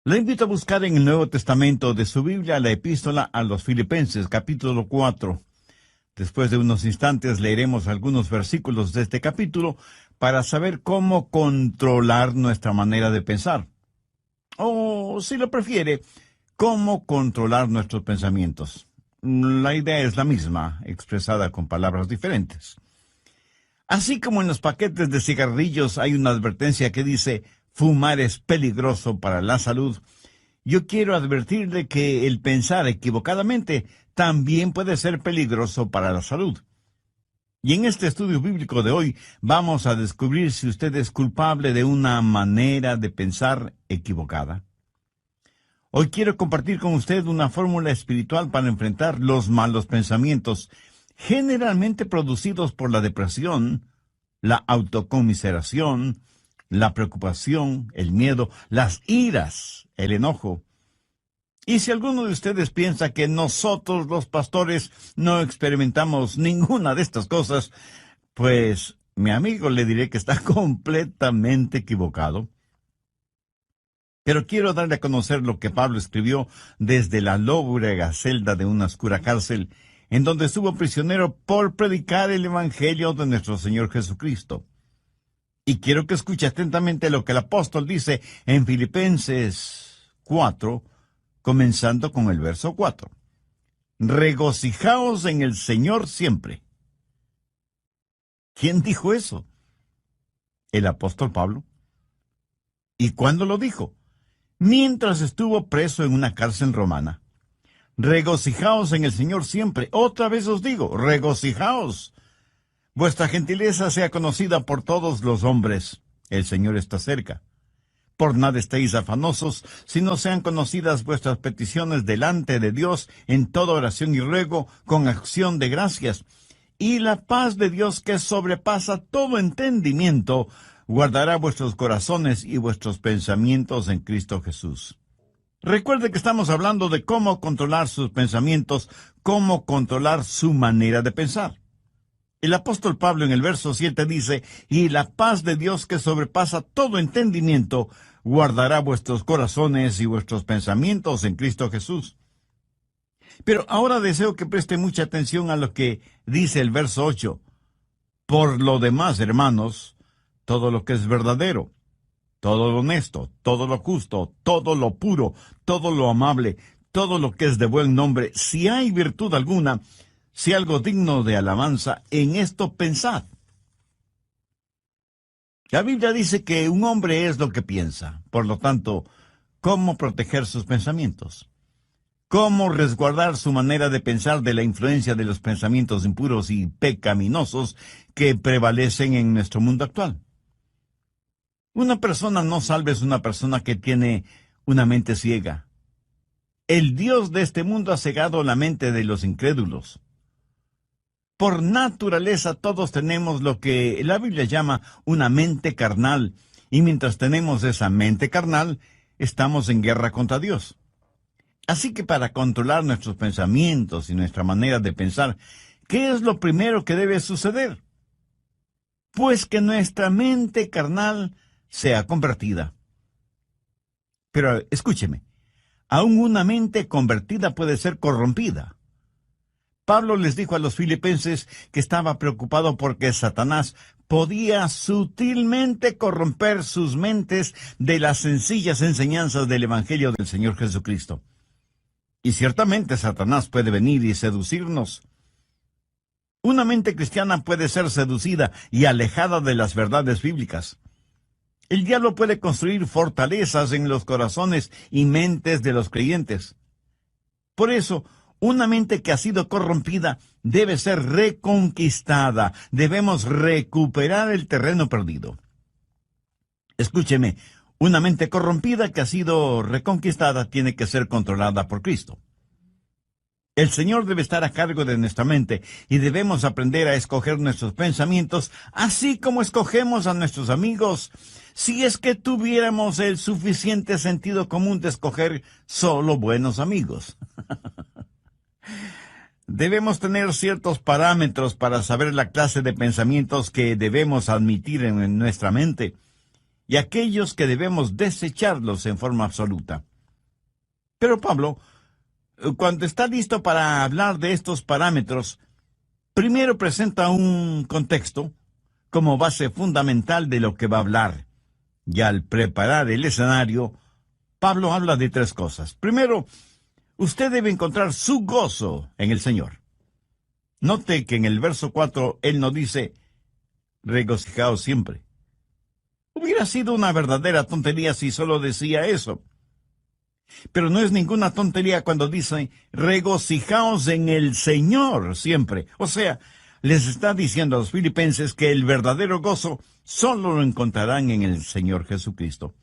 Le invito a buscar en el Nuevo Testamento de su Biblia la epístola a los Filipenses, capítulo 4. Después de unos instantes leeremos algunos versículos de este capítulo para saber cómo controlar nuestra manera de pensar. O, si lo prefiere, cómo controlar nuestros pensamientos. La idea es la misma, expresada con palabras diferentes. Así como en los paquetes de cigarrillos hay una advertencia que dice fumar es peligroso para la salud, yo quiero advertirle que el pensar equivocadamente también puede ser peligroso para la salud. Y en este estudio bíblico de hoy vamos a descubrir si usted es culpable de una manera de pensar equivocada. Hoy quiero compartir con usted una fórmula espiritual para enfrentar los malos pensamientos, generalmente producidos por la depresión, la autocomiseración, la preocupación, el miedo, las iras, el enojo. Y si alguno de ustedes piensa que nosotros los pastores no experimentamos ninguna de estas cosas, pues mi amigo le diré que está completamente equivocado. Pero quiero darle a conocer lo que Pablo escribió desde la lóbrega celda de una oscura cárcel, en donde estuvo prisionero por predicar el Evangelio de nuestro Señor Jesucristo. Y quiero que escuche atentamente lo que el apóstol dice en Filipenses 4, comenzando con el verso 4. Regocijaos en el Señor siempre. ¿Quién dijo eso? El apóstol Pablo. ¿Y cuándo lo dijo? Mientras estuvo preso en una cárcel romana. Regocijaos en el Señor siempre. Otra vez os digo, regocijaos. Vuestra gentileza sea conocida por todos los hombres. El Señor está cerca. Por nada estéis afanosos, sino sean conocidas vuestras peticiones delante de Dios en toda oración y ruego, con acción de gracias. Y la paz de Dios, que sobrepasa todo entendimiento, guardará vuestros corazones y vuestros pensamientos en Cristo Jesús. Recuerde que estamos hablando de cómo controlar sus pensamientos, cómo controlar su manera de pensar. El apóstol Pablo en el verso 7 dice, y la paz de Dios que sobrepasa todo entendimiento, guardará vuestros corazones y vuestros pensamientos en Cristo Jesús. Pero ahora deseo que preste mucha atención a lo que dice el verso 8. Por lo demás, hermanos, todo lo que es verdadero, todo lo honesto, todo lo justo, todo lo puro, todo lo amable, todo lo que es de buen nombre, si hay virtud alguna, si algo digno de alabanza, en esto pensad. La Biblia dice que un hombre es lo que piensa. Por lo tanto, ¿cómo proteger sus pensamientos? ¿Cómo resguardar su manera de pensar de la influencia de los pensamientos impuros y pecaminosos que prevalecen en nuestro mundo actual? Una persona no salva es una persona que tiene una mente ciega. El Dios de este mundo ha cegado la mente de los incrédulos. Por naturaleza todos tenemos lo que la Biblia llama una mente carnal, y mientras tenemos esa mente carnal, estamos en guerra contra Dios. Así que para controlar nuestros pensamientos y nuestra manera de pensar, ¿qué es lo primero que debe suceder? Pues que nuestra mente carnal sea convertida. Pero escúcheme, aún una mente convertida puede ser corrompida. Pablo les dijo a los filipenses que estaba preocupado porque Satanás podía sutilmente corromper sus mentes de las sencillas enseñanzas del Evangelio del Señor Jesucristo. Y ciertamente Satanás puede venir y seducirnos. Una mente cristiana puede ser seducida y alejada de las verdades bíblicas. El diablo puede construir fortalezas en los corazones y mentes de los creyentes. Por eso, una mente que ha sido corrompida debe ser reconquistada. Debemos recuperar el terreno perdido. Escúcheme, una mente corrompida que ha sido reconquistada tiene que ser controlada por Cristo. El Señor debe estar a cargo de nuestra mente y debemos aprender a escoger nuestros pensamientos, así como escogemos a nuestros amigos, si es que tuviéramos el suficiente sentido común de escoger solo buenos amigos. Debemos tener ciertos parámetros para saber la clase de pensamientos que debemos admitir en nuestra mente y aquellos que debemos desecharlos en forma absoluta. Pero Pablo, cuando está listo para hablar de estos parámetros, primero presenta un contexto como base fundamental de lo que va a hablar. Y al preparar el escenario, Pablo habla de tres cosas. Primero, usted debe encontrar su gozo en el Señor. Note que en el verso 4 él no dice, regocijaos siempre. Hubiera sido una verdadera tontería si solo decía eso. Pero no es ninguna tontería cuando dice, regocijaos en el Señor siempre. O sea, les está diciendo a los filipenses que el verdadero gozo solo lo encontrarán en el Señor Jesucristo.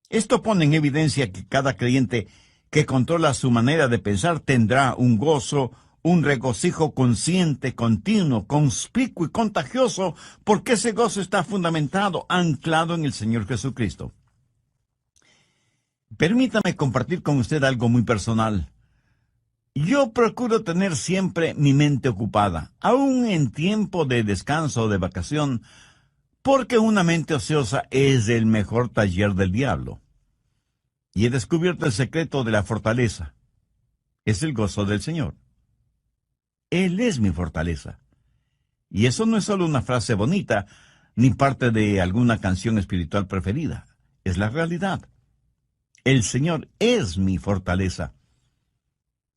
Esto pone en evidencia que cada creyente que controla su manera de pensar tendrá un gozo, un regocijo consciente, continuo, conspicuo y contagioso, porque ese gozo está fundamentado, anclado en el Señor Jesucristo. Permítame compartir con usted algo muy personal. Yo procuro tener siempre mi mente ocupada, aún en tiempo de descanso o de vacación, porque una mente ociosa es el mejor taller del diablo. Y he descubierto el secreto de la fortaleza. Es el gozo del Señor. Él es mi fortaleza. Y eso no es solo una frase bonita, ni parte de alguna canción espiritual preferida. Es la realidad. El Señor es mi fortaleza.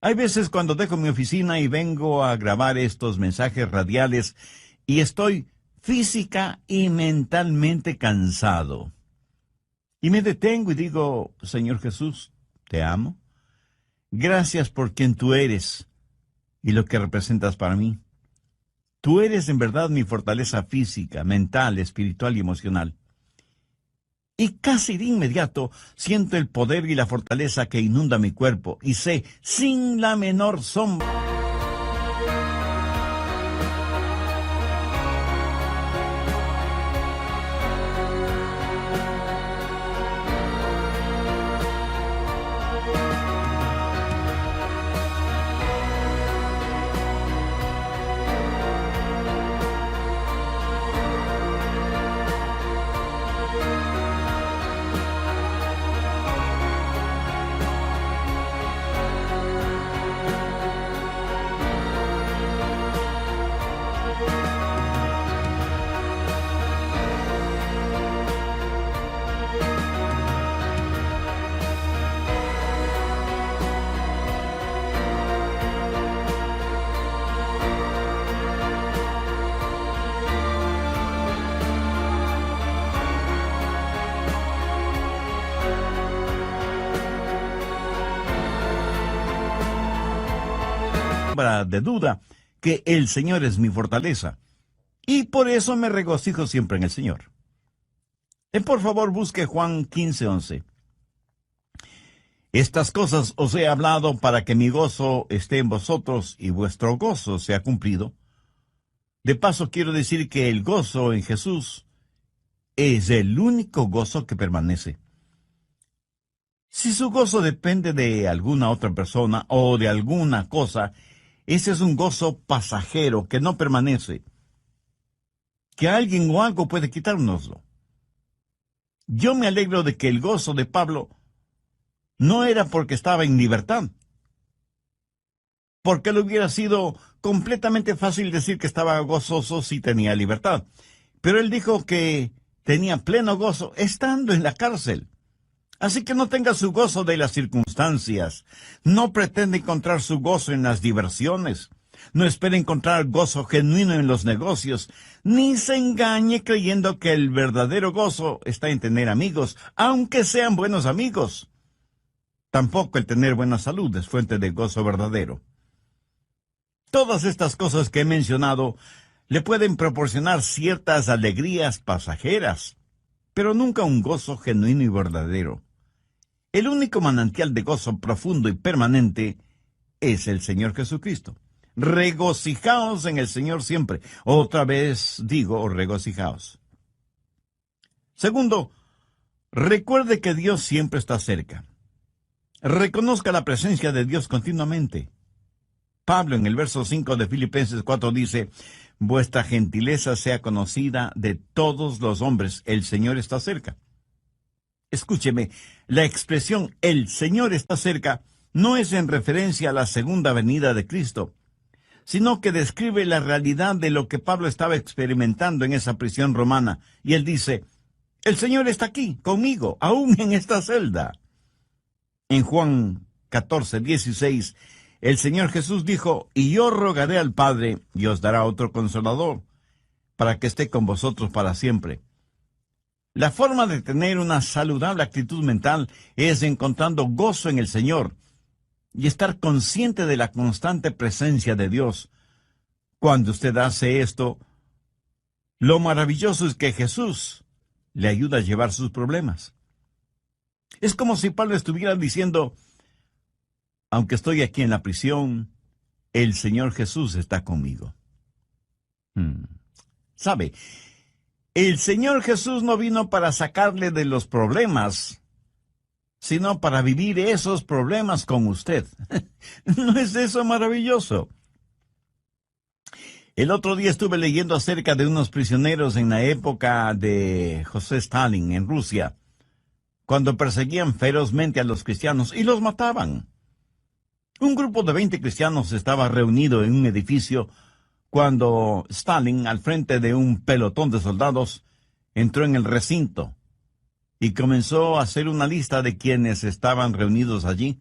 Hay veces cuando dejo mi oficina y vengo a grabar estos mensajes radiales y estoy física y mentalmente cansado. Y me detengo y digo, Señor Jesús, te amo. Gracias por quien tú eres y lo que representas para mí. Tú eres en verdad mi fortaleza física, mental, espiritual y emocional. Y casi de inmediato siento el poder y la fortaleza que inunda mi cuerpo y sé, sin la menor sombra, de duda que el Señor es mi fortaleza. Y por eso me regocijo siempre en el Señor. Por favor, busque Juan 15:11. Estas cosas os he hablado para que mi gozo esté en vosotros y vuestro gozo sea cumplido. De paso, quiero decir que el gozo en Jesús es el único gozo que permanece. Si su gozo depende de alguna otra persona o de alguna cosa, ese es un gozo pasajero que no permanece, que alguien o algo puede quitárnoslo. Yo me alegro de que el gozo de Pablo no era porque estaba en libertad, porque le hubiera sido completamente fácil decir que estaba gozoso si tenía libertad. Pero él dijo que tenía pleno gozo estando en la cárcel. Así que no tenga su gozo de las circunstancias. No pretende encontrar su gozo en las diversiones. No espere encontrar gozo genuino en los negocios. Ni se engañe creyendo que el verdadero gozo está en tener amigos, aunque sean buenos amigos. Tampoco el tener buena salud es fuente de gozo verdadero. Todas estas cosas que he mencionado le pueden proporcionar ciertas alegrías pasajeras, pero nunca un gozo genuino y verdadero. El único manantial de gozo profundo y permanente es el Señor Jesucristo. Regocijaos en el Señor siempre. Otra vez digo, regocijaos. Segundo, recuerde que Dios siempre está cerca. Reconozca la presencia de Dios continuamente. Pablo en el verso 5 de Filipenses 4 dice, vuestra gentileza sea conocida de todos los hombres, el Señor está cerca. Escúcheme, la expresión "el Señor está cerca" no es en referencia a la segunda venida de Cristo, sino que describe la realidad de lo que Pablo estaba experimentando en esa prisión romana. Y él dice, el Señor está aquí, conmigo, aún en esta celda. En Juan 14:16, el Señor Jesús dijo, y yo rogaré al Padre, y os dará otro consolador, para que esté con vosotros para siempre. La forma de tener una saludable actitud mental es encontrando gozo en el Señor y estar consciente de la constante presencia de Dios. Cuando usted hace esto, lo maravilloso es que Jesús le ayuda a llevar sus problemas. Es como si Pablo estuviera diciendo, aunque estoy aquí en la prisión, el Señor Jesús está conmigo. ¿Sabe? El Señor Jesús no vino para sacarle de los problemas, sino para vivir esos problemas con usted. ¿No es eso maravilloso? El otro día estuve leyendo acerca de unos prisioneros en la época de José Stalin en Rusia, cuando perseguían ferozmente a los cristianos y los mataban. Un grupo de 20 cristianos estaba reunido en un edificio cuando Stalin, al frente de un pelotón de soldados, entró en el recinto y comenzó a hacer una lista de quienes estaban reunidos allí.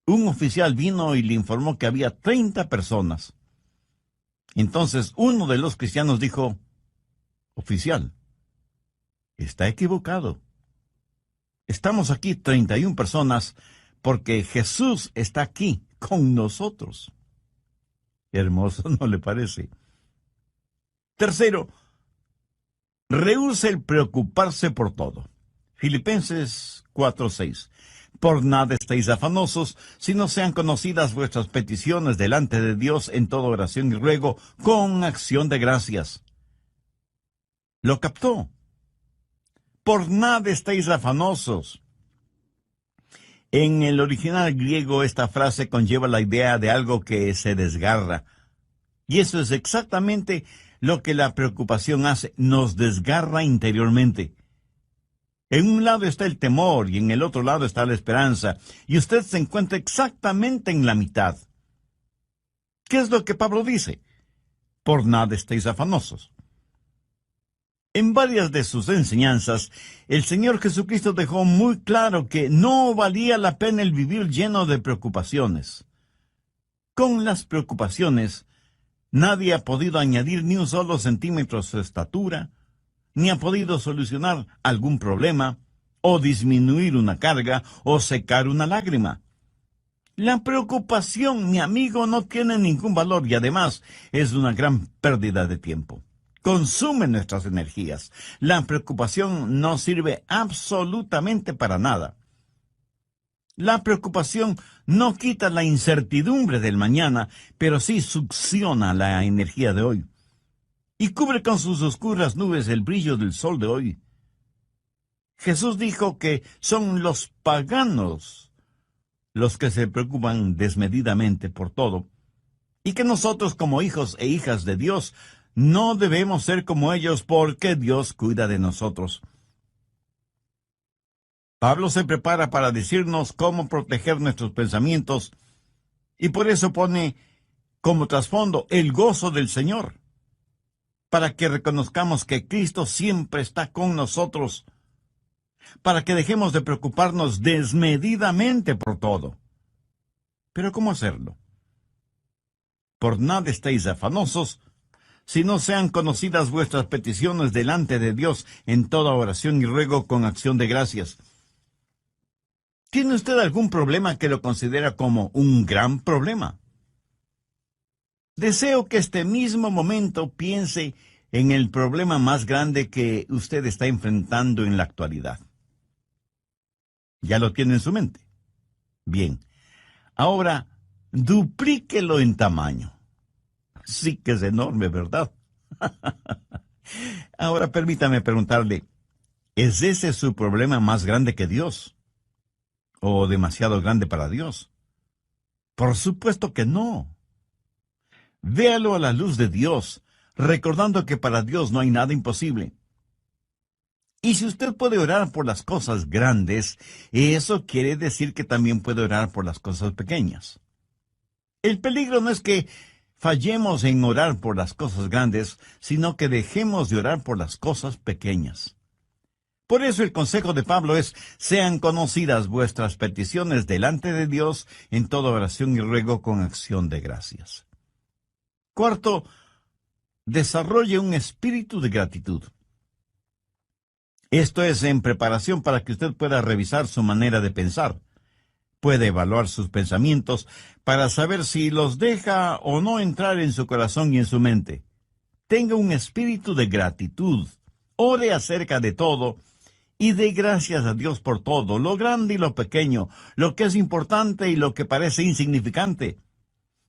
Un oficial vino y le informó que había 30 personas. Entonces uno de los cristianos dijo, oficial, está equivocado. Estamos aquí 31 personas porque Jesús está aquí con nosotros. Hermoso, ¿no le parece? Tercero, rehúse el preocuparse por todo. Filipenses 4:6. Por nada estéis afanosos, sino sean conocidas vuestras peticiones delante de Dios en toda oración y ruego, con acción de gracias. ¿Lo captó? Por nada estéis afanosos. En el original griego esta frase conlleva la idea de algo que se desgarra. Y eso es exactamente lo que la preocupación hace, nos desgarra interiormente. En un lado está el temor y en el otro lado está la esperanza, y usted se encuentra exactamente en la mitad. ¿Qué es lo que Pablo dice? Por nada estéis afanosos. En varias de sus enseñanzas, el Señor Jesucristo dejó muy claro que no valía la pena el vivir lleno de preocupaciones. Con las preocupaciones, nadie ha podido añadir ni un solo centímetro a su estatura, ni ha podido solucionar algún problema, o disminuir una carga, o secar una lágrima. La preocupación, mi amigo, no tiene ningún valor y además es una gran pérdida de tiempo. Consume nuestras energías. La preocupación no sirve absolutamente para nada. La preocupación no quita la incertidumbre del mañana, pero sí succiona la energía de hoy y cubre con sus oscuras nubes el brillo del sol de hoy. Jesús dijo que son los paganos los que se preocupan desmedidamente por todo, y que nosotros como hijos e hijas de Dios no debemos ser como ellos porque Dios cuida de nosotros. Pablo se prepara para decirnos cómo proteger nuestros pensamientos y por eso pone como trasfondo el gozo del Señor, para que reconozcamos que Cristo siempre está con nosotros, para que dejemos de preocuparnos desmedidamente por todo. ¿Pero cómo hacerlo? Por nada estéis afanosos, si no sean conocidas vuestras peticiones delante de Dios en toda oración y ruego con acción de gracias. ¿Tiene usted algún problema que lo considera como un gran problema? Deseo que este mismo momento piense en el problema más grande que usted está enfrentando en la actualidad. ¿Ya lo tiene en su mente? Bien. Ahora, duplíquelo en tamaño. Sí que es enorme, ¿verdad? Ahora permítame preguntarle, ¿es ese su problema más grande que Dios? ¿O demasiado grande para Dios? Por supuesto que no. Véalo a la luz de Dios, recordando que para Dios no hay nada imposible. Y si usted puede orar por las cosas grandes, eso quiere decir que también puede orar por las cosas pequeñas. El peligro no es que fallemos en orar por las cosas grandes, sino que dejemos de orar por las cosas pequeñas. Por eso el consejo de Pablo es: sean conocidas vuestras peticiones delante de Dios en toda oración y ruego con acción de gracias. Cuarto, desarrolle un espíritu de gratitud. Esto es en preparación para que usted pueda revisar su manera de pensar. Puede evaluar sus pensamientos para saber si los deja o no entrar en su corazón y en su mente. Tenga un espíritu de gratitud. Ore acerca de todo y dé gracias a Dios por todo, lo grande y lo pequeño, lo que es importante y lo que parece insignificante.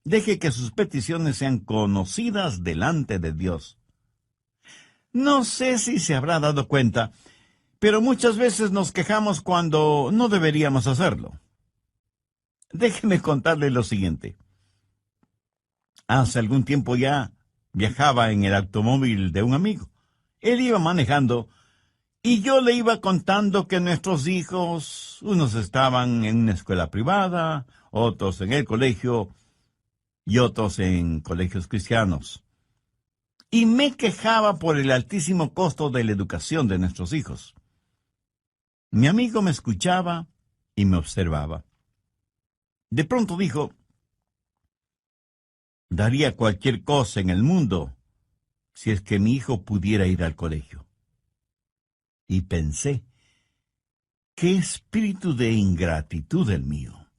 Deje que sus peticiones sean conocidas delante de Dios. No sé si se habrá dado cuenta, pero muchas veces nos quejamos cuando no deberíamos hacerlo. Déjeme contarle lo siguiente. Hace algún tiempo ya viajaba en el automóvil de un amigo. Él iba manejando y yo le iba contando que nuestros hijos, unos estaban en una escuela privada, otros en el colegio y otros en colegios cristianos. Y me quejaba por el altísimo costo de la educación de nuestros hijos. Mi amigo me escuchaba y me observaba. De pronto dijo: daría cualquier cosa en el mundo si es que mi hijo pudiera ir al colegio. Y pensé, qué espíritu de ingratitud el mío.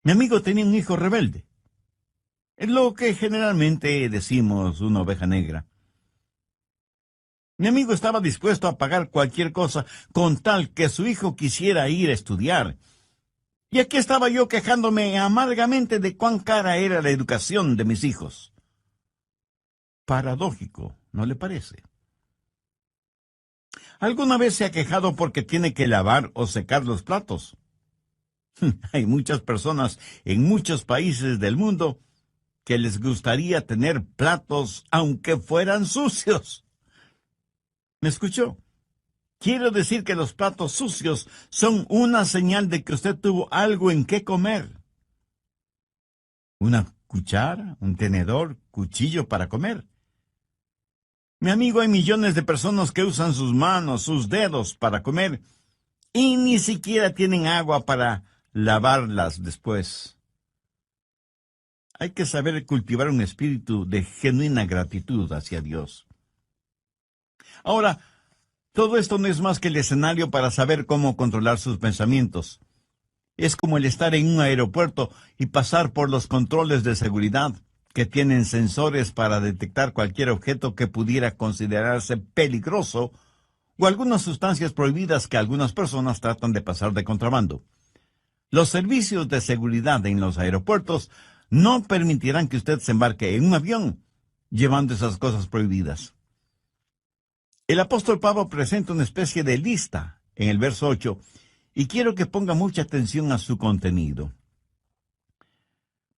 Mi amigo tenía un hijo rebelde, lo que generalmente decimos una oveja negra. Mi amigo estaba dispuesto a pagar cualquier cosa con tal que su hijo quisiera ir a estudiar. Y aquí estaba yo quejándome amargamente de cuán cara era la educación de mis hijos. Paradójico, ¿no le parece? ¿Alguna vez se ha quejado porque tiene que lavar o secar los platos? Hay muchas personas en muchos países del mundo que les gustaría tener platos aunque fueran sucios. ¿Me escuchó? Quiero decir que los platos sucios son una señal de que usted tuvo algo en qué comer. Una cuchara, un tenedor, cuchillo para comer. Mi amigo, hay millones de personas que usan sus manos, sus dedos para comer y ni siquiera tienen agua para lavarlas después. Hay que saber cultivar un espíritu de genuina gratitud hacia Dios. Ahora, todo esto no es más que el escenario para saber cómo controlar sus pensamientos. Es como el estar en un aeropuerto y pasar por los controles de seguridad, que tienen sensores para detectar cualquier objeto que pudiera considerarse peligroso o algunas sustancias prohibidas que algunas personas tratan de pasar de contrabando. Los servicios de seguridad en los aeropuertos no permitirán que usted se embarque en un avión llevando esas cosas prohibidas. El apóstol Pablo presenta una especie de lista en el verso 8 y quiero que ponga mucha atención a su contenido.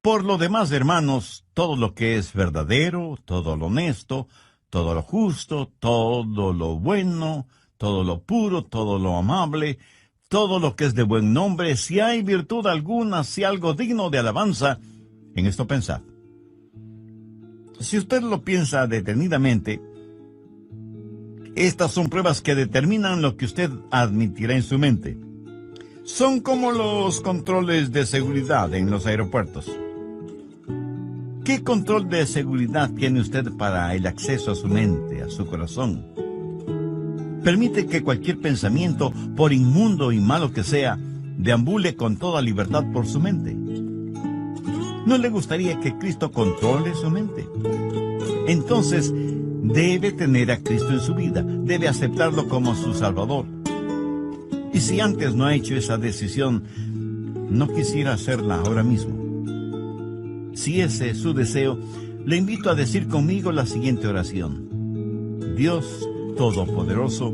Por lo demás, hermanos, todo lo que es verdadero, todo lo honesto, todo lo justo, todo lo bueno, todo lo puro, todo lo amable, todo lo que es de buen nombre, si hay virtud alguna, si algo digno de alabanza, en esto pensad. Si usted lo piensa detenidamente, estas son pruebas que determinan lo que usted admitirá en su mente. Son como los controles de seguridad en los aeropuertos. ¿Qué control de seguridad tiene usted para el acceso a su mente, a su corazón? Permite que cualquier pensamiento, por inmundo y malo que sea, deambule con toda libertad por su mente. ¿No le gustaría que Cristo controle su mente? Entonces, debe tener a Cristo en su vida, debe aceptarlo como su Salvador. Y si antes no ha hecho esa decisión, no quisiera hacerla ahora mismo. Si ese es su deseo, le invito a decir conmigo la siguiente oración. Dios Todopoderoso,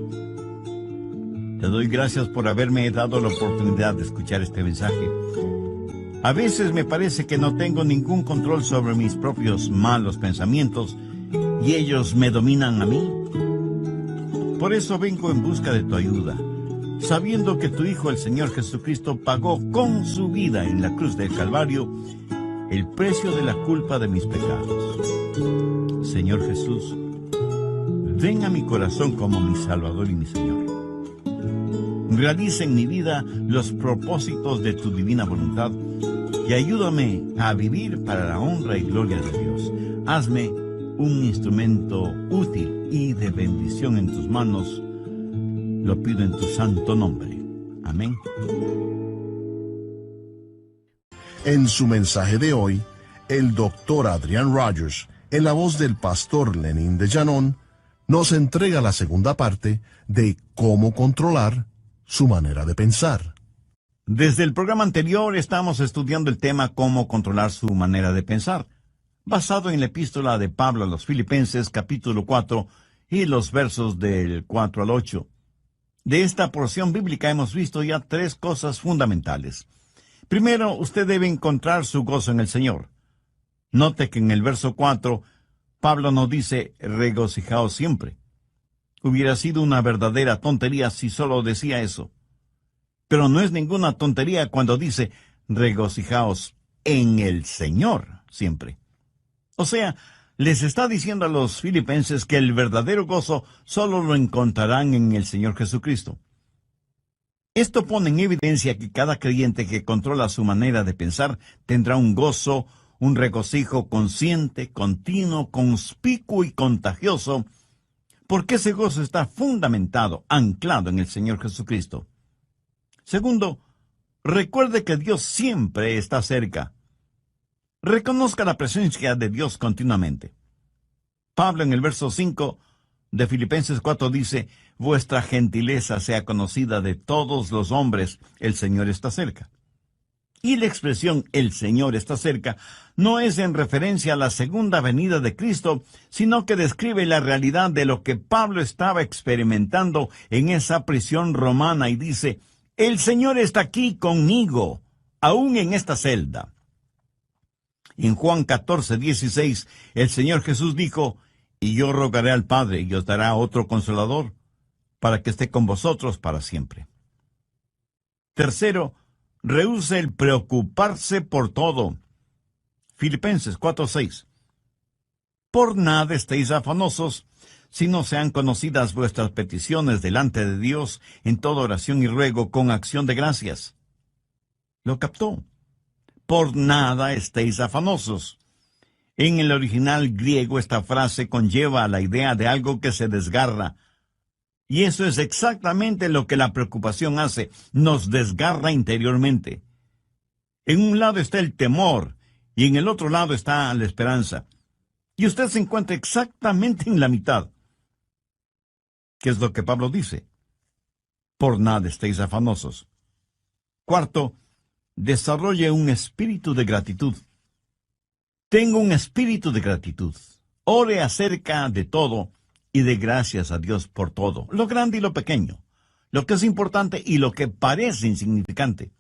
te doy gracias por haberme dado la oportunidad de escuchar este mensaje. A veces me parece que no tengo ningún control sobre mis propios malos pensamientos y ellos me dominan a mí. Por eso vengo en busca de tu ayuda, sabiendo que tu Hijo, el Señor Jesucristo, pagó con su vida en la cruz del Calvario el precio de la culpa de mis pecados. Señor Jesús, ven a mi corazón como mi Salvador y mi Señor. Realiza en mi vida los propósitos de tu divina voluntad y ayúdame a vivir para la honra y gloria de Dios. Hazme un instrumento útil y de bendición en tus manos. Lo pido en tu santo nombre. Amén. En su mensaje de hoy, el doctor Adrian Rogers, en la voz del pastor Lenín de Llanón, nos entrega la segunda parte de cómo controlar su manera de pensar. Desde el programa anterior estamos estudiando el tema cómo controlar su manera de pensar, basado en la epístola de Pablo a los Filipenses, capítulo 4, y los versos del 4 al 8. De esta porción bíblica hemos visto ya 3 cosas fundamentales. Primero, usted debe encontrar su gozo en el Señor. Note que en el verso 4, Pablo nos dice, regocijaos siempre. Hubiera sido una verdadera tontería si solo decía eso. Pero no es ninguna tontería cuando dice, regocijaos en el Señor siempre. O sea, les está diciendo a los filipenses que el verdadero gozo solo lo encontrarán en el Señor Jesucristo. Esto pone en evidencia que cada creyente que controla su manera de pensar tendrá un gozo, un regocijo consciente, continuo, conspicuo y contagioso, porque ese gozo está fundamentado, anclado en el Señor Jesucristo. Segundo, recuerde que Dios siempre está cerca. Reconozca la presencia de Dios continuamente. Pablo en el verso 5 de Filipenses 4 dice, vuestra gentileza sea conocida de todos los hombres, el Señor está cerca. Y la expresión el Señor está cerca no es en referencia a la segunda venida de Cristo, sino que describe la realidad de lo que Pablo estaba experimentando en esa prisión romana y dice, el Señor está aquí conmigo, aún en esta celda. En Juan 14:16, el Señor Jesús dijo, y yo rogaré al Padre y os dará otro consolador, para que esté con vosotros para siempre. Tercero, rehúse el preocuparse por todo. Filipenses 4:6. Por nada estéis afanosos, si no sean conocidas vuestras peticiones delante de Dios en toda oración y ruego con acción de gracias. ¿Lo captó? Por nada estéis afanosos. En el original griego esta frase conlleva la idea de algo que se desgarra. Y eso es exactamente lo que la preocupación hace, nos desgarra interiormente. En un lado está el temor y en el otro lado está la esperanza. Y usted se encuentra exactamente en la mitad. ¿Qué es lo que Pablo dice? Por nada estéis afanosos. Cuarto, desarrolle un espíritu de gratitud. Tengo un espíritu de gratitud. Ore acerca de todo y de gracias a Dios por todo, lo grande y lo pequeño, lo que es importante y lo que parece insignificante.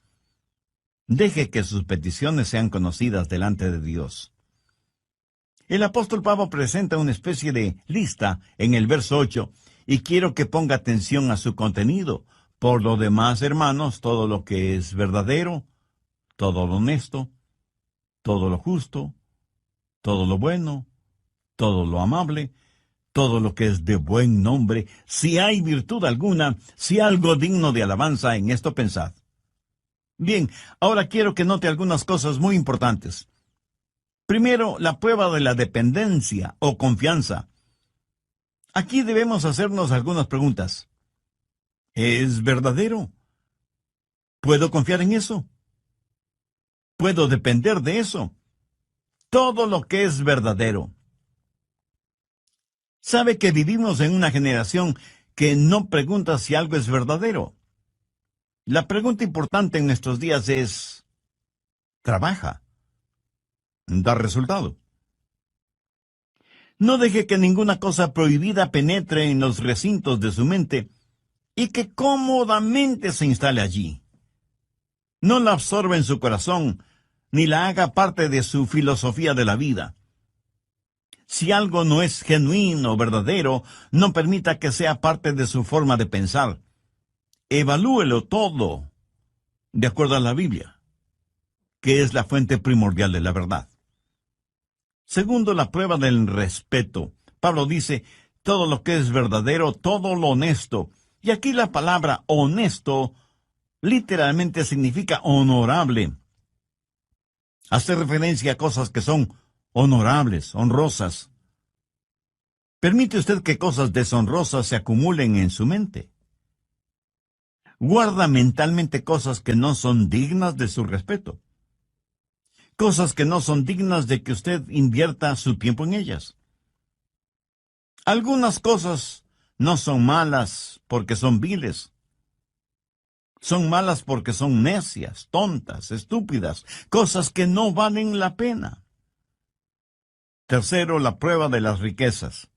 Deje que sus peticiones sean conocidas delante de Dios. El apóstol Pablo presenta una especie de lista en el verso 8 y quiero que ponga atención a su contenido. Por lo demás, hermanos, todo lo que es verdadero, todo lo honesto, todo lo justo, todo lo bueno, todo lo amable, todo lo que es de buen nombre, si hay virtud alguna, si algo digno de alabanza, en esto pensad. Bien, ahora quiero que note algunas cosas muy importantes. Primero, la prueba de la dependencia o confianza. Aquí debemos hacernos algunas preguntas. ¿Es verdadero? ¿Puedo confiar en eso? ¿Puedo depender de eso? Todo lo que es verdadero. ¿Sabe que vivimos en una generación que no pregunta si algo es verdadero? La pregunta importante en nuestros días es, ¿trabaja? ¿Da resultado? No deje que ninguna cosa prohibida penetre en los recintos de su mente y que cómodamente se instale allí. No la absorba en su corazón, ni la haga parte de su filosofía de la vida. Si algo no es genuino o verdadero, no permita que sea parte de su forma de pensar. Evalúelo todo de acuerdo a la Biblia, que es la fuente primordial de la verdad. Segundo, la prueba del respeto. Pablo dice, todo lo que es verdadero, todo lo honesto. Y aquí la palabra honesto literalmente significa honorable. Hace referencia a cosas que son honorables, honrosas. ¿Permite usted que cosas deshonrosas se acumulen en su mente? Guarda mentalmente cosas que no son dignas de su respeto. Cosas que no son dignas de que usted invierta su tiempo en ellas. Algunas cosas no son malas porque son viles. Son malas porque son necias, tontas, estúpidas, cosas que no valen la pena. Tercero, la prueba de las riquezas.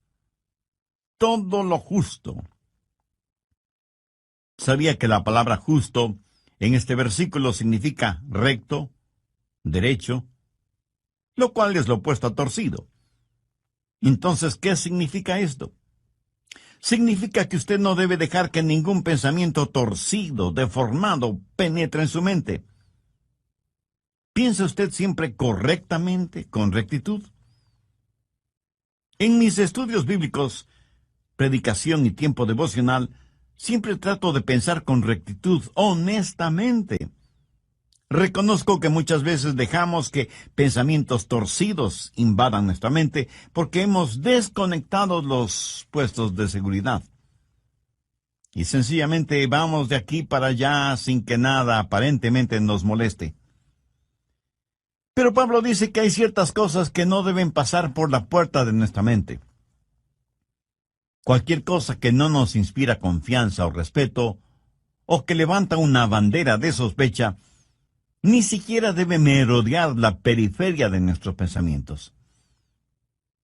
Todo lo justo. ¿Sabía que la palabra justo en este versículo significa recto, derecho, lo cual es lo opuesto a torcido? Entonces, ¿qué significa esto? Significa que usted no debe dejar que ningún pensamiento torcido, deformado, penetre en su mente. ¿Piensa usted siempre correctamente, con rectitud? En mis estudios bíblicos, predicación y tiempo devocional, siempre trato de pensar con rectitud, honestamente. Reconozco que muchas veces dejamos que pensamientos torcidos invadan nuestra mente porque hemos desconectado los puestos de seguridad. Y sencillamente vamos de aquí para allá sin que nada aparentemente nos moleste. Pero Pablo dice que hay ciertas cosas que no deben pasar por la puerta de nuestra mente. Cualquier cosa que no nos inspira confianza o respeto, o que levanta una bandera de sospecha, ni siquiera debe merodear la periferia de nuestros pensamientos.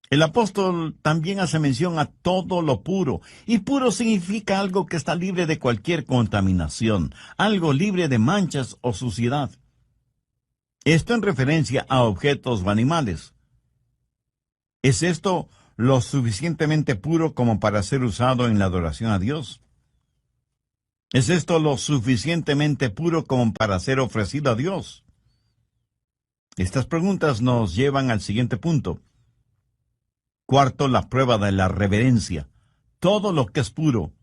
El apóstol también hace mención a todo lo puro, y puro significa algo que está libre de cualquier contaminación, algo libre de manchas o suciedad. Esto en referencia a objetos o animales. ¿Es esto lo suficientemente puro como para ser usado en la adoración a Dios? ¿Es esto lo suficientemente puro como para ser ofrecido a Dios? Estas preguntas nos llevan al siguiente punto. Cuarto, la prueba de la reverencia. Todo lo que es puro.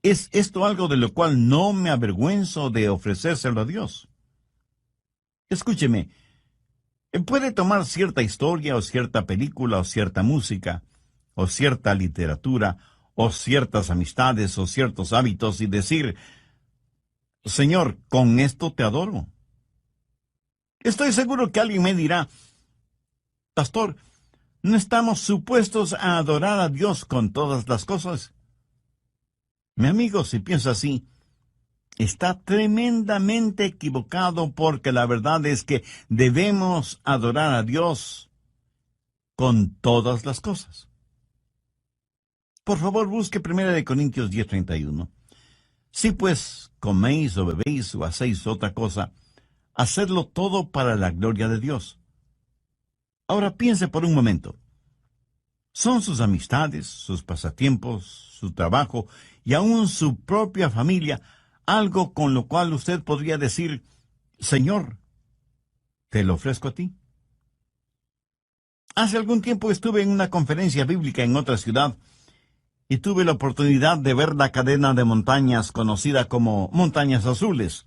¿Es esto algo de lo cual no me avergüenzo de ofrecérselo a Dios? Escúcheme, puede tomar cierta historia o cierta película o cierta música o cierta literatura o ciertas amistades o ciertos hábitos y decir, Señor, con esto te adoro. Estoy seguro que alguien me dirá, Pastor, ¿no estamos supuestos a adorar a Dios con todas las cosas? Mi amigo, si piensa así, está tremendamente equivocado porque la verdad es que debemos adorar a Dios con todas las cosas. Por favor, busque 1 Corintios 10:31. Si pues coméis o bebéis o hacéis otra cosa, hacedlo todo para la gloria de Dios. Ahora piense por un momento. ¿Son sus amistades, sus pasatiempos, su trabajo y aún su propia familia algo con lo cual usted podría decir, Señor, te lo ofrezco a ti? Hace algún tiempo estuve en una conferencia bíblica en otra ciudad y tuve la oportunidad de ver la cadena de montañas conocida como Montañas Azules.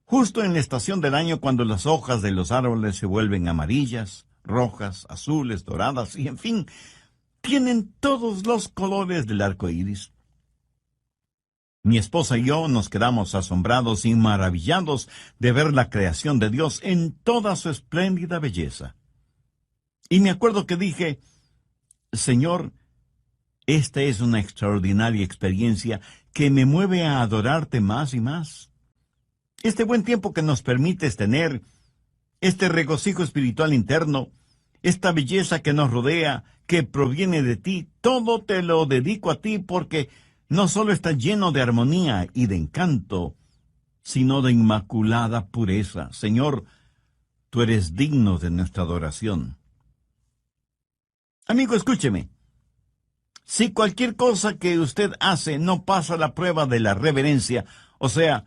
Justo en la estación del año cuando las hojas de los árboles se vuelven amarillas, rojas, azules, doradas y, en fin, tienen todos los colores del arco iris. Mi esposa y yo nos quedamos asombrados y maravillados de ver la creación de Dios en toda su espléndida belleza. Y me acuerdo que dije, Señor, esta es una extraordinaria experiencia que me mueve a adorarte más y más. Este buen tiempo que nos permites tener, este regocijo espiritual interno, esta belleza que nos rodea, que proviene de ti, todo te lo dedico a ti porque no solo está lleno de armonía y de encanto, sino de inmaculada pureza. Señor, tú eres digno de nuestra adoración. Amigo, escúcheme. Si cualquier cosa que usted hace no pasa la prueba de la reverencia, o sea,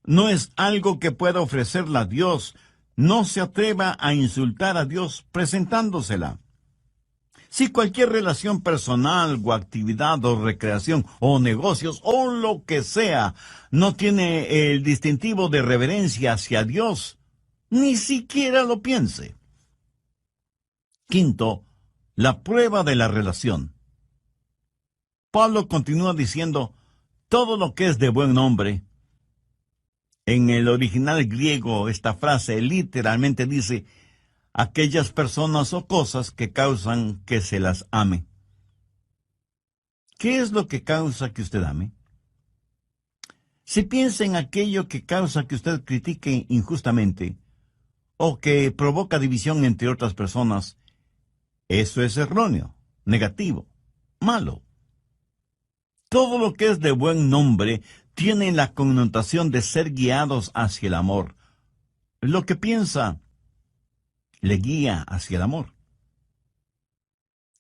no es algo que pueda ofrecerle a Dios, no se atreva a insultar a Dios presentándosela. Si cualquier relación personal o actividad o recreación o negocios o lo que sea no tiene el distintivo de reverencia hacia Dios, ni siquiera lo piense. Quinto, la prueba de la relación. Pablo continúa diciendo, todo lo que es de buen nombre. En el original griego, esta frase literalmente dice, aquellas personas o cosas que causan que se las ame. ¿Qué es lo que causa que usted ame? Si piensa en aquello que causa que usted critique injustamente o que provoca división entre otras personas, eso es erróneo, negativo, malo. Todo lo que es de buen nombre tiene la connotación de ser guiados hacia el amor. Lo que piensa le guía hacia el amor.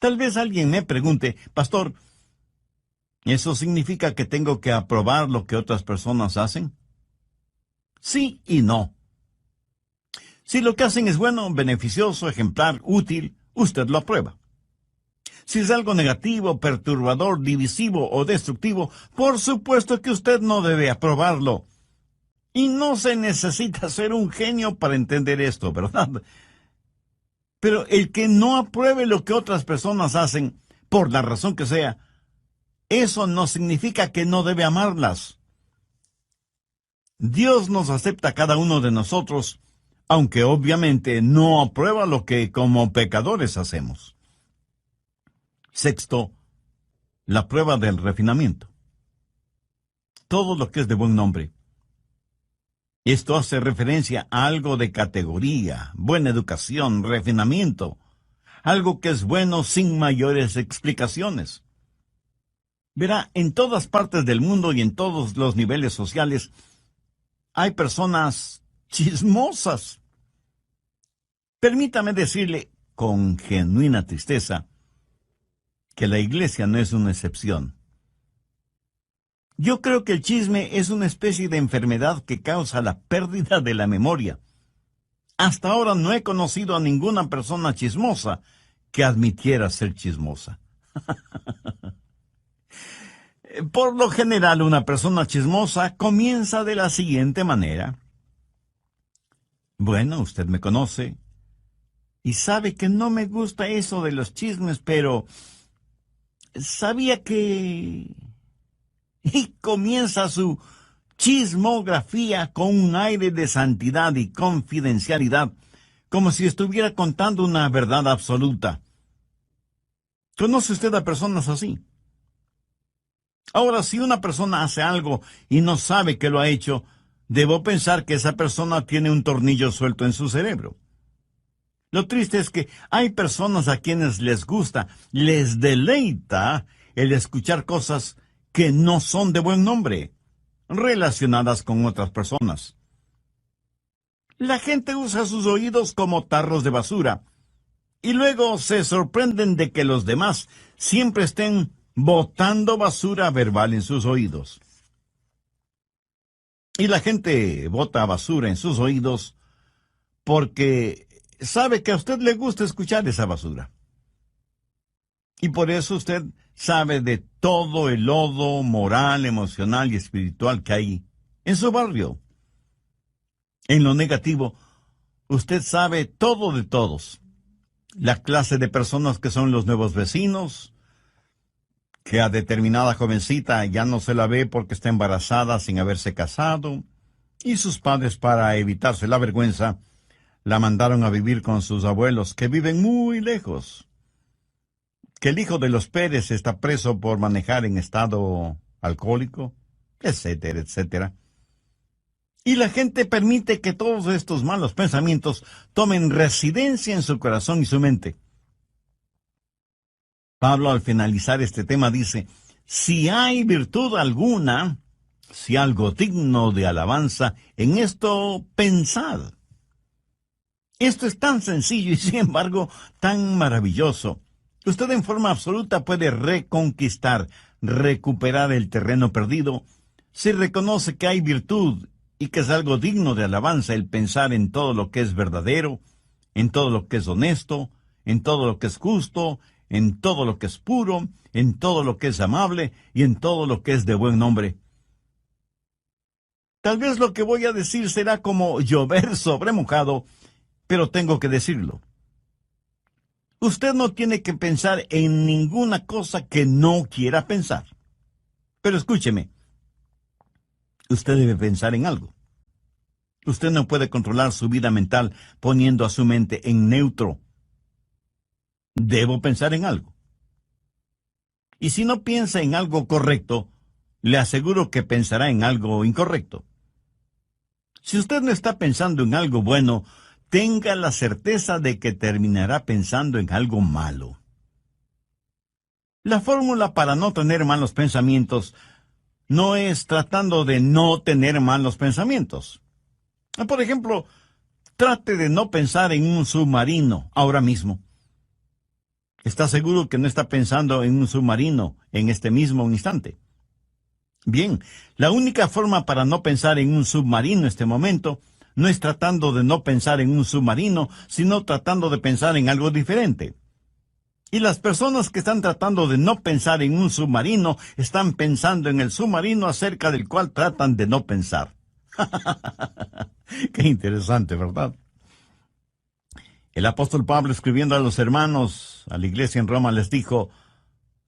Tal vez alguien me pregunte, pastor, ¿eso significa que tengo que aprobar lo que otras personas hacen? Sí y no. Si lo que hacen es bueno, beneficioso, ejemplar, útil, usted lo aprueba. Si es algo negativo, perturbador, divisivo o destructivo, por supuesto que usted no debe aprobarlo. Y no se necesita ser un genio para entender esto, ¿verdad? Pero el que no apruebe lo que otras personas hacen, por la razón que sea, eso no significa que no debe amarlas. Dios nos acepta a cada uno de nosotros, aunque obviamente no aprueba lo que como pecadores hacemos. Sexto, la prueba del refinamiento. Todo lo que es de buen nombre. Esto hace referencia a algo de categoría, buena educación, refinamiento, algo que es bueno sin mayores explicaciones. Verá, en todas partes del mundo y en todos los niveles sociales hay personas chismosas. Permítame decirle con genuina tristeza que la iglesia no es una excepción. Yo creo que el chisme es una especie de enfermedad que causa la pérdida de la memoria. Hasta ahora no he conocido a ninguna persona chismosa que admitiera ser chismosa. Por lo general, una persona chismosa comienza de la siguiente manera. Bueno, usted me conoce y sabe que no me gusta eso de los chismes, pero sabía que... Y comienza su chismografía con un aire de santidad y confidencialidad, como si estuviera contando una verdad absoluta. ¿Conoce usted a personas así? Ahora, si una persona hace algo y no sabe que lo ha hecho, debo pensar que esa persona tiene un tornillo suelto en su cerebro. Lo triste es que hay personas a quienes les gusta, les deleita el escuchar cosas que no son de buen nombre, relacionadas con otras personas. La gente usa sus oídos como tarros de basura, y luego se sorprenden de que los demás siempre estén botando basura verbal en sus oídos. Y la gente bota basura en sus oídos porque sabe que a usted le gusta escuchar esa basura. Y por eso usted sabe de todo el lodo moral, emocional y espiritual que hay en su barrio. En lo negativo, usted sabe todo de todos. La clase de personas que son los nuevos vecinos, que a determinada jovencita ya no se la ve porque está embarazada sin haberse casado, y sus padres, para evitarse la vergüenza, la mandaron a vivir con sus abuelos, que viven muy lejos. Que el hijo de los Pérez está preso por manejar en estado alcohólico, etcétera, etcétera. Y la gente permite que todos estos malos pensamientos tomen residencia en su corazón y su mente. Pablo, al finalizar este tema, dice, si hay virtud alguna, si algo digno de alabanza, en esto pensad. Esto es tan sencillo y sin embargo tan maravilloso. Usted en forma absoluta puede reconquistar, recuperar el terreno perdido, si reconoce que hay virtud y que es algo digno de alabanza el pensar en todo lo que es verdadero, en todo lo que es honesto, en todo lo que es justo, en todo lo que es puro, en todo lo que es amable y en todo lo que es de buen nombre. Tal vez lo que voy a decir será como llover sobre mojado, pero tengo que decirlo. Usted no tiene que pensar en ninguna cosa que no quiera pensar. Pero escúcheme, usted debe pensar en algo. Usted no puede controlar su vida mental poniendo a su mente en neutro. Debo pensar en algo. Y si no piensa en algo correcto, le aseguro que pensará en algo incorrecto. Si usted no está pensando en algo bueno, tenga la certeza de que terminará pensando en algo malo. La fórmula para no tener malos pensamientos no es tratando de no tener malos pensamientos. Por ejemplo, trate de no pensar en un submarino ahora mismo. ¿Está seguro que no está pensando en un submarino en este mismo instante? Bien, la única forma para no pensar en un submarino en este momento no es tratando de no pensar en un submarino, sino tratando de pensar en algo diferente. Y las personas que están tratando de no pensar en un submarino están pensando en el submarino acerca del cual tratan de no pensar. Qué interesante, ¿verdad? El apóstol Pablo, escribiendo a los hermanos, a la iglesia en Roma, les dijo: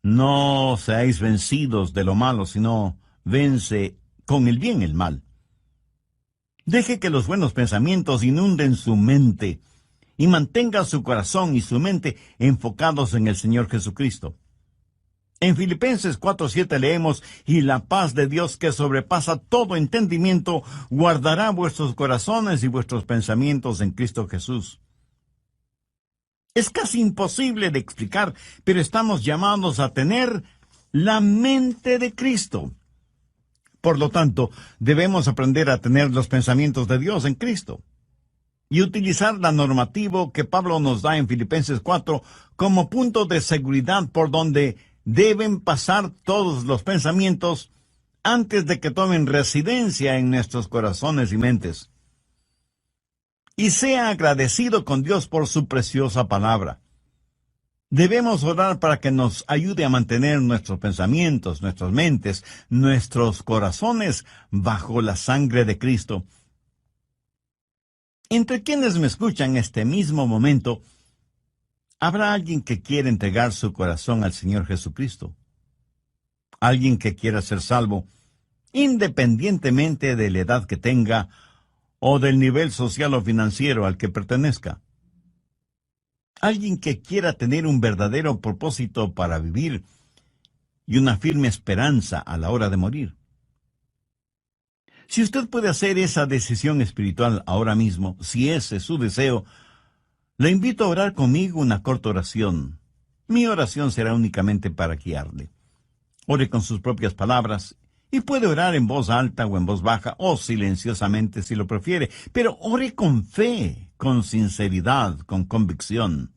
no seáis vencidos de lo malo, sino vence con el bien el mal. Deje que los buenos pensamientos inunden su mente y mantenga su corazón y su mente enfocados en el Señor Jesucristo. En Filipenses 4:7 leemos: y la paz de Dios, que sobrepasa todo entendimiento, guardará vuestros corazones y vuestros pensamientos en Cristo Jesús. Es casi imposible de explicar, pero estamos llamados a tener la mente de Cristo. Por lo tanto, debemos aprender a tener los pensamientos de Dios en Cristo y utilizar la normativa que Pablo nos da en Filipenses 4 como punto de seguridad por donde deben pasar todos los pensamientos antes de que tomen residencia en nuestros corazones y mentes. Y sea agradecido con Dios por su preciosa palabra. Debemos orar para que nos ayude a mantener nuestros pensamientos, nuestras mentes, nuestros corazones bajo la sangre de Cristo. Entre quienes me escuchan en este mismo momento, ¿habrá alguien que quiera entregar su corazón al Señor Jesucristo? Alguien que quiera ser salvo, independientemente de la edad que tenga o del nivel social o financiero al que pertenezca. Alguien que quiera tener un verdadero propósito para vivir y una firme esperanza a la hora de morir. Si usted puede hacer esa decisión espiritual ahora mismo, si ese es su deseo, le invito a orar conmigo una corta oración. Mi oración será únicamente para guiarle. Ore con sus propias palabras y puede orar en voz alta o en voz baja o silenciosamente si lo prefiere, pero ore con fe, con sinceridad, con convicción.